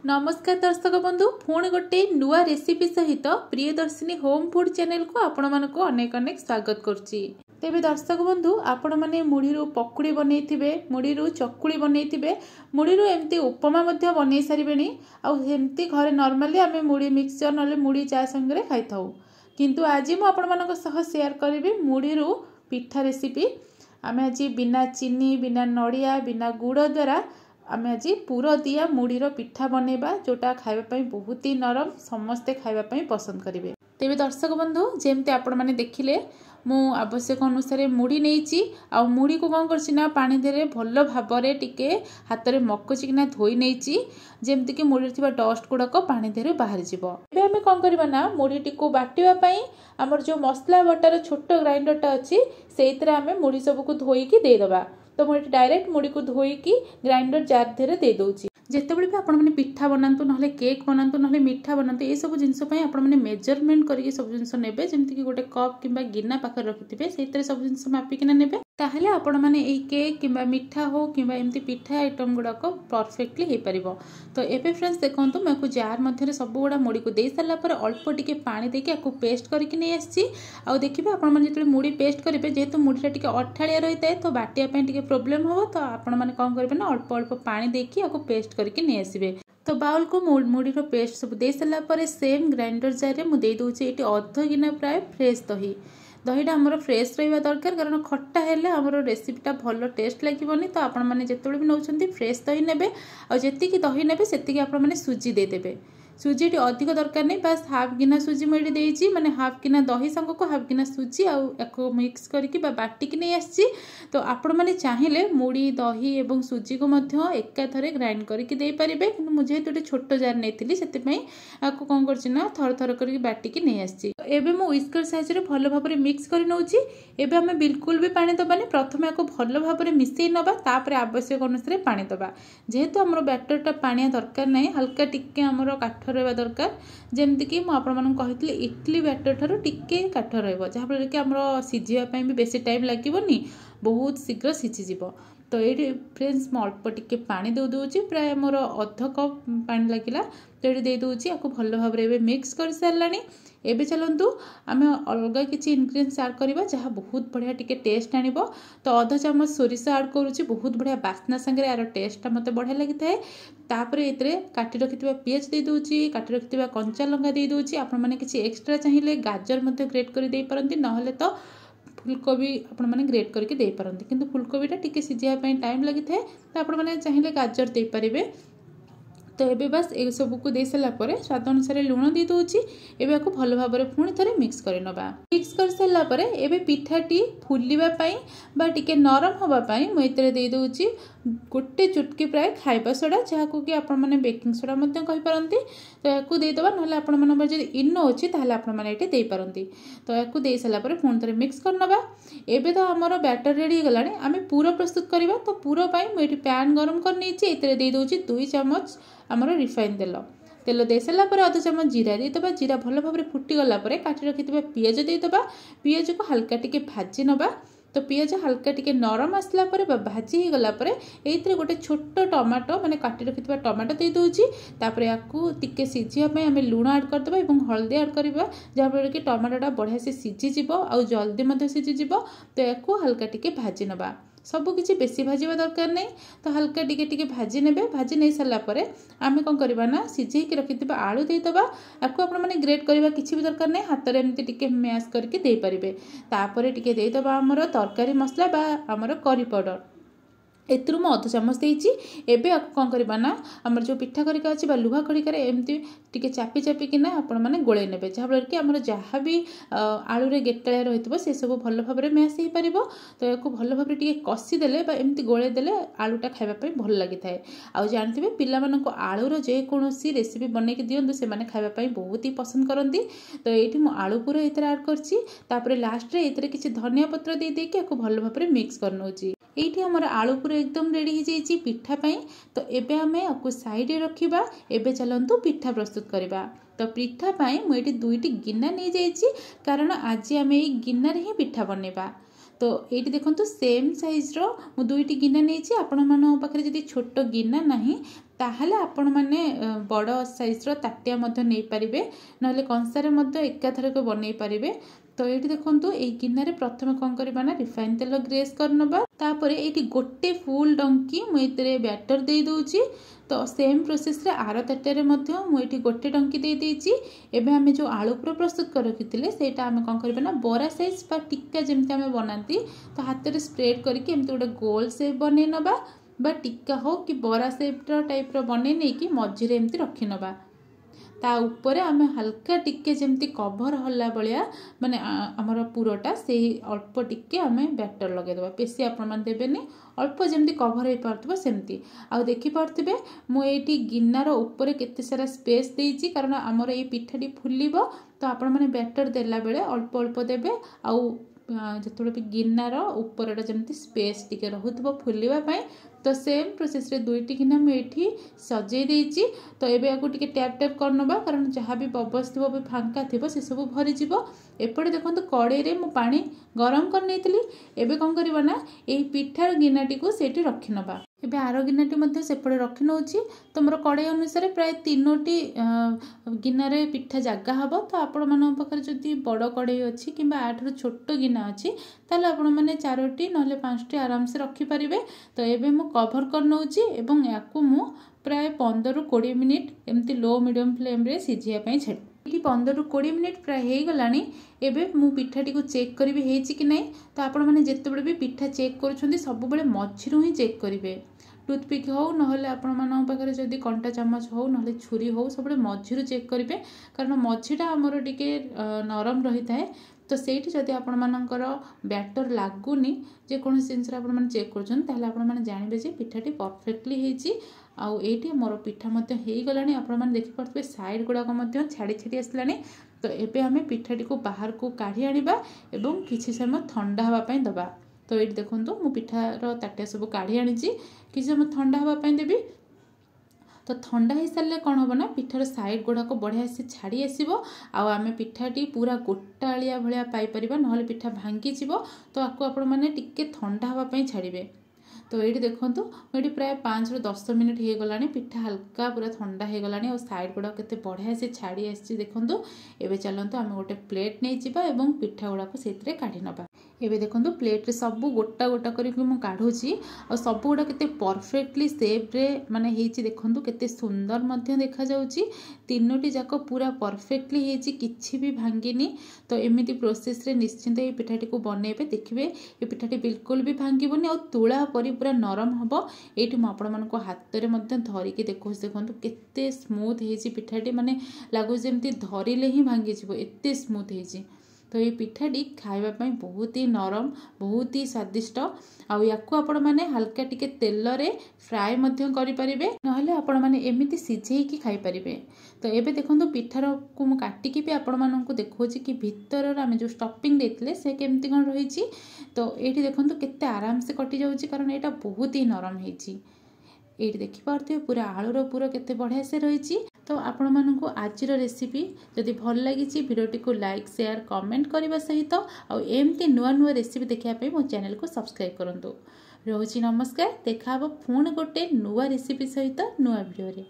नमस्कार दर्शक बंधु पुणी गोटे नुआ रेसिपी सहित प्रियदर्शिनी होम फूड चैनल को आपण मानक अनेक अनेक स्वागत करुच्ची। तेबे दर्शक बंधु आपण मैंने मुढ़ी पकुड़ी बनई मुढ़ी चकुड़ी बनई मुढ़ी एमती उपमा बनई सारे आमती घरे नॉर्मली आम मुढ़ी मिक्सचर ना मुढ़ी चा संगे खाई था। किंतु आज मुझे शेयर करी मुढ़ी पिठा रेसिपी। आम आज बिना चीनी बिना नड़िया बिना गुड़ द्वारा आम आज पूरा दिया मुढ़ीर पिठा बनैबा जोटा खाइबा बहुत ही नरम समस्ते खाइबा पसंद करेंगे। तेबे दर्शक बंधु जमती आपण मैंने देखिले मु आवश्यक अनुसार मुढ़ी नहीं आ मुढ़ी को कौन करना पानी दे भल भाव टिके हाथ में मकुचिकिना धोई नहीं जमती कि मुढ़ी थी डस्ट गुड़ाक पानी दे बाहरी जीव। एबे आम कौन करना मुढ़ी टी बाटिवाई आमर जो मसला बटार छोट ग्राइंडरटा अच्छी से आम मुढ़ी सबको धोईकी देदेबा। तो मुझे डायरेक्ट मुढ़ी को धोईकी ग्राइंडर जार धीरे दे दूची। जितेबाला भी आपण मैंने पिठा बनातु ना केक बनातु ना मिठा बनातु ये सब जिनस आपण मैंने मेजरमेंट करके सब जिनस नेबे जेमति कि गोटे कप किंबा गिना पाखर रखिथिबे सेइतरे सब जिनस मापिकिना नेबे ताहले आपण माने एई केक किंबा मिठा हो किंबा एमती पिठा आइटम गुड़ाक परफेक्टली हो पारिबो। तो एबे फ्रेंड्स देखंतु मैं को जार मध्य सब गुड़ा मुढ़ी को दे सारा पर अल्प टिके पानी देके आकु पेस्ट करके नहीं आसी। आ देखिबे आपण माने जेतले मुढ़ी पेस्ट करिवे जेहेतु मुढ़ीटा टिके अठाळिया रहिताय तो बाटिया पय टिके प्रॉब्लम हो। तो आपण माने कोन करिवे ना अल्प अल्प पानी देके आकु पेस्ट करके नहीं आसीबे। तो बाउल को मुढ़ी पेस्ट सब दे सारा पर सेम ग्राइंडर जार मु दे दोचे एटी अर्ध गिना प्राय फ्रेश दही दहीटा आमर फ्रेश रहा दरकार कारण खट्टा हेले आमर रेसिपीटा भल टेस्ट लगे। तो आपण मैंने जिते भी नौकरी फ्रेश दही ने जी दही ने से आपण मैंने सुजी देदेवे। सुजी ये अधिक दरकार नहीं बस हाफ गिना सुजी मुझे देती माने हाफ गिना दही संग को हाफ गिना सुजी आको मिक्स करके बाटिकी नहीं आसी। तो आपण मैंने चाहिए मुढ़ी दही एवं सुजी को एकाथरे ग्राइंड करके दे पारिबे। कि मुझे गोटे छोट जार नहीं से आपको कौन करना थर थर करके बाटिकी नहीं आसी। एबे मु व्हिस्कर साइज रे भल भाव मिक्स कर नौची। एबे हमें बिल्कुल भी पानी दबानी प्रथम आपको भल भाव मिसई नबा तापर आवश्यक अनुसार पानी दबा। जेहेतु आमर बैटरटा पानिया दरकार नहीं हल्का टिके आमर काठ रहा दरकार जमती मुझे इडली बैटर ठार टिके काठ रहा कि आमर सीझापी भी बेसी टाइम लगे बहुत शीघ्र सीझीज। तो ये फ्रेंड्स मु अल्प टिके पानी दे दूची प्राय मोर अर्ध कप पानी लगिला। तो ये दे दूची आपको भल भाव मिक्स कर सारे। एबे चलतु आम अलग किसी इनग्रेडिएंट्स ऐड करवा जहाँ बहुत बढ़िया टिके टेस्ट आनिब। तो अध चामच सोरिष ऐड करुच्ची बहुत बढ़िया बास्ना संगे यार टेस्टा मत बढ़िया लगी थाए। तापर ये काटी रखिथिबा पियाज दे दूची काटी रखिथिबा कंचा लंका दे दूची। आपण माने किसी एक्स्ट्रा चाहिए गाजर मत ग्रेट कर दे पारंती नहले तो फुलकोबी आपण माने ग्रेट करके दे पारंती किंतु फुलकोबीटा टिके सिझिया पई टाइम लगी थाए। तो आपण माने चाहिए गाजर दे पारिबे। तो ये बस ये सब को दे सारा स्वाद अनुसार लुण दे दूची। एबे आपको भल भाव पुणी थे मिक्स कर नबा। मिक्स कर सारा एबे पिठाटी फुलवाई बा टिके नरम होगापाई मुझे दे दूची गोटे चुटकी प्राय खाइबा सोडा जहाँ कि आपण मैंने बेकिंग सोडा कहींपारती। तो या देदेबा ना आपण इनो अच्छी आपण मैंने दे पारती। तो या दे सारा पुणी थे मिक्स कर नबा। एबे तो आमर बैटर रेडी गला आम पूरा प्रस्तुत करवा। तो पूरा मुझे पैन गरम कर नहीं दे दूची 2 चामच आमर रिफाइन तेल दे सारा अध चामच जीरा देदेबा। जीरा भल भाव फुटीगला काटी रखिथिबा पियाज देदेबा। पियाज को हल्का टिके भाजी नबा। तो पियाज हल्का टिके नरम आसला भाजी हो गला ये गोटे छोट टमाटो माने काटी रखिथिबा टमाटो दे दूची। तापर याकू टिके सिझिया आम लुण ऐड करदेबा एवं हल्दी ऐड करबा जहाँफल कि टमाटोटा बढ़िया से सिझीज आउ जल्दी मध्य सिझीज। तो याकू हल्का टिके भाजी नबा सबू किसी बेसी भाजवा दरकार नहीं। तो हल्का टिके टिके भाजी ने भाजी नहीं सारापर आम कौन करवा ना सिझेक रखिथिबा आलू देदेबा। आपको आपण मैंने ग्रेट करवा किसी भी दरकार नहीं हाथ में एमती टिके मैश करके दे पारिबे। तापर टिके देदेबा आमर तरकारी मसला बा आमर करी पाउडर एतरु मु अध चामच देइची। एबे आपको कौन करवा ना आमर जो पिठा खड़िका अच्छी लुहा खड़िकार एमती टिके चापी चापिकिना आपण मैंने गोले नेबे जहाँफल कि आमर जहाँ भी आलू रे गेटाया रही से सब भल भाव मैश हो पार। तो या भल भाव टिके कषिदेले एमती गोले देले आलूटा खाइबापी भल लगी थाए। आ जानते पिलामानंक आलूर जेकोसी रेसिपी बनैकी दिंतु से खाइबापी बहुत ही पसंद करती। तो ये मु आलू पूरा ये ऐड कर लास्ट रे ये किसी धनिया पत्र दे देकी आपको भल भाव मिक्स कर नौची। ये आमर आलू पूरा एकदम रेडी हो जाइए पिठा पाई। तो एबे आमे आपको साइड रखिबा। एबे चलंतु पिठा प्रस्तुत करबा। तो पिठा पाई मुझे 2टी गिना नहीं जाइए कारण आज आम गिनार ही पिठा बनैबा। तो ये देखो सेम साइज रो मु दुईटी गिना नहीं आपण मान पाखे जदि छोट गिना नहीं ताहले आपण मैंने बड़ साइज रो ताटिया नहीं पारे ना कंसार एकाथरक बनई पारे। तो ये देखो ये गिनारे प्रथम कौन करवा ना रिफाइन तेल ग्रेस करनबा तापर ये गोटे फुल डंकी मुझे बैटर दे दूची। तो सेम प्रोसेस रे आर ताटिया मुझे गोटे डंकी दे देची। एबे हमें जो आलू पूरा प्रस्तुत कर रखी सेटा आम कौन करवा ना बरा साइज बा टिक्का जमती आम बनाती तो हाथ में स्प्रेड करके एमती गोटे गोल शेप बन नबा बा टिक्का हो कि बरा शेप टाइप रो बन नहीं कि मझिरे एमती रखी नबा ता ऊपर आम हल्का टिके जमती कभर हल्ला भाया माने आमर पुरटा से अल्प टिके आम बैटर लगेदेवा बेसी आपण देवेनि अल्प जमती कभर हो पार्थिबो सेमती आ देखि पार्थिबे मु एठी गिन्नार ऊपर केते सारा स्पेस देइची कारण आमर ए पिठाटी फुलिबो तो आपण माने बैटर देला बेले अल्प अल्प देबे आ जो भी गिन्नार ऊपरटा जमती स्पेस टिके रहुथबो फुलिबा पई। तो सेम प्रोसेस रे दुईटी गिना मुझे सजे देइची। तो एबे आगु टिके टैप टैप करनबा कारण जहाँ भी बबल्स थी भी फांका थी से सब भरी जीवो। एपटे देखो कड़े रे मु पानी गरम कर नेइतिली एबे कौन करबा ना एई पिठार गिनाटी को सेठी रखि नबा एबे आरो गिनाटी मध्ये सेपड़े रखि नउची। तो मोर कड़े अनुसार प्राय 3टी गिनारे पिठा जगह हबो। तो आपण मान पाखरे जदि बड़ कड़े अछि किंबा आठरु छोट गिना अछि ताले आपण माने 4टी नहले 5टी आराम से रखि परिबे। तो एबे मु कवर कर नउची एवं याकू मु प्राय 15 ରୁ 20 मिनिट एमती लो मीडियम फ्लेम रे सिझिया पई छाडी 15 ରୁ 20 मिनिट प्राय हे गलानी। एबे मु पिठाटी को चेक करिबे हेची कि नहीं। तो आपण माने जेतेबेले भी पिठा चेक करूछंदी सब बेले मझिरु ही चेक करिवे टूथपिक हो नहले आपण मान पाखरे जदि कंटा चामच हो नहले छुरी हो सब मझिरु चेक करिवे कारण मझिटा हमर टिके नरम रही थाए। तो सेठी जदि आपण मानकर बैटर लागुनी जे कोन जिनस आपण माने चेक करछन ताहले आपण माने जानिबे जे पिठाटी परफेक्टली हेची आउ एठी मोर पिठा मध्ये हेई गलानी। आपण माने देखि परतबे साइड गुडा को मध्ये छाडी छाडी आसलानी। तो एबे हमें पिठाटी को बाहर को काढी आनिबा एवं किछि समय ठंडा हवा पई दबा। तो ये देखो मु पिठार ताटिया सब काढ़ी आनी कि समय ठंडा हाँवाई देवी। तो ठंडा हो सारे कौन हम ना पिठार साइड गुड़ाक बढ़िया से छाड़ी आसो आम पिठाटी पूरा गोटालिया भाया पाइपर ना पिठा भांगी जीव। तो आपको आपण मैंने टिके ठंडा हाँवाई छाड़े। तो ये देखो मुझे प्राय 5 ରୁ 10 मिनिट हो गला पिठा हल्का पूरा ठंडा हो गला और साइड गुड़ा के बढ़िया से छाड़ी आसी देखूँ। एवं चलते आम गोटे प्लेट नहीं जावा और पिठा गुड़ाक से काढ़ी नवा। एबे देखो प्लेट रे सब गोटा गोटा करके मु काढुची और सब गुड़ा केते परफेक्टली शेप रे माने हेची देखंतु केते सुंदर मध्य देखा जाउची। तीनोटी जाक पूरा परफेक्टली हेची किछि भी भांगिनी। तो एमिति प्रोसेस रे निश्चिंत ए पिठाटी को बनेबे देखिबे ए पिठाटी बिल्कुल भी भांगिबोनी और तुळा परी पूरा नरम हबो। एठी म आपण मानको हाथ रे मध्य धरि के देखंतु केते स्मूथ हेची पिठाटी माने लागु जेमति धरिले ही भांगी जिवो एते स्मूथ हेची। तो ये पिठाटी खाइबा पई बहुत ही नरम बहुत ही स्वादिष्ट आउ याकू आपण माने हल्का टिके तेल रे फ्राई मध्य करि परिबे नहले आपण माने एमिति सिझेई की खाइ परिबे। तो एबे देखंतु पिठार को मु काटी के भी आपण माननकु देखौची कि भीतर रे आमे जो स्टफिंग देथिले से केमति कोन रहिची। तो एठी देखंतु केते आराम से कटि जाउची कारण एटा बहुत ही नरम हेची। ये देखि पारथिबे पूरा आलूर पूरा केते बढ़िया से रही। तो आपण मानकु आजिर रेसिपी जदि भल लगी वीडियोटी को लाइक शेयर कमेंट करने सहित आउ एमती नुआ नुआ रेसिपी देखा मो चैनल को सब्सक्राइब करंतु। रोची नमस्कार। देखा पुणी गोटे नुआ रेसिपी सहित नुआ वीडियो रे।